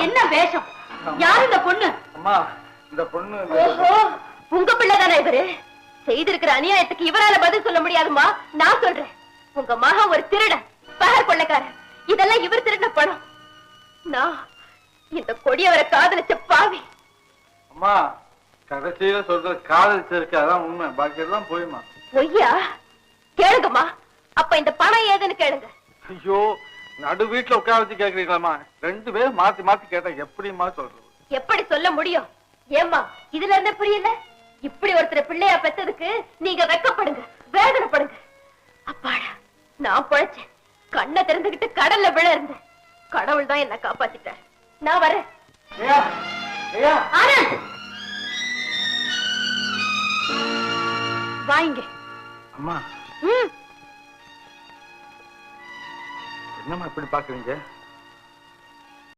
என்ன வேஷம்? யார் இந்த பொண்ணு? அம்மா, இந்த பொண்ணு ஓஹோ, உங்க பிள்ளைதானே இவரு? செய்திருக்கிற அநியாயத்துக்கு இவரால பதில் சொல்ல முடியாதுமா. நான் சொல்றேன், உங்க மகன் ஒரு திருடன், பகர் கொள்ளைக்காரன். இதெல்லாம் இவர் திருடின பணம். நான் இந்த கொடியவரை காதலிச்ச பாவி. அம்மா, கடைசியில சொல்ற காதலிச்சிருக்கு, அதான் உண்மை. பாக்கி எல்லாம் போயுமா? பொய்யா? கேளுங்கம்மா. அப்ப இந்த பணம் ஏதுன்னு கேளுங்க. ஐயோ, நடு வீட்டுல உட்கார வச்சு கேக்குறீங்களாமா? 2 பேரும் மாத்தி மாத்தி கேட்டா எப்படிமா சொல்றது? எப்படி சொல்ல முடியும்? ஏம்மா, இதுல இருந்த புரியல? இப்படி ஒருத்தர் பிள்ளையா பெத்ததுக்கு நீங்க வெக்கப்படுங்க, வேதனைப்படுங்க. அப்பாடா, நான் பொழைச்சேன். கண்ணை திறந்துகிட்டு கடல்ல விழ இருந்தேன். கடவுள் தான் என்ன காப்பாத்திட்டார். நான் வரேன். ஆனந்த், வாங்க. அம்மா, என்னம்மா இப்படி பாக்குறீங்க?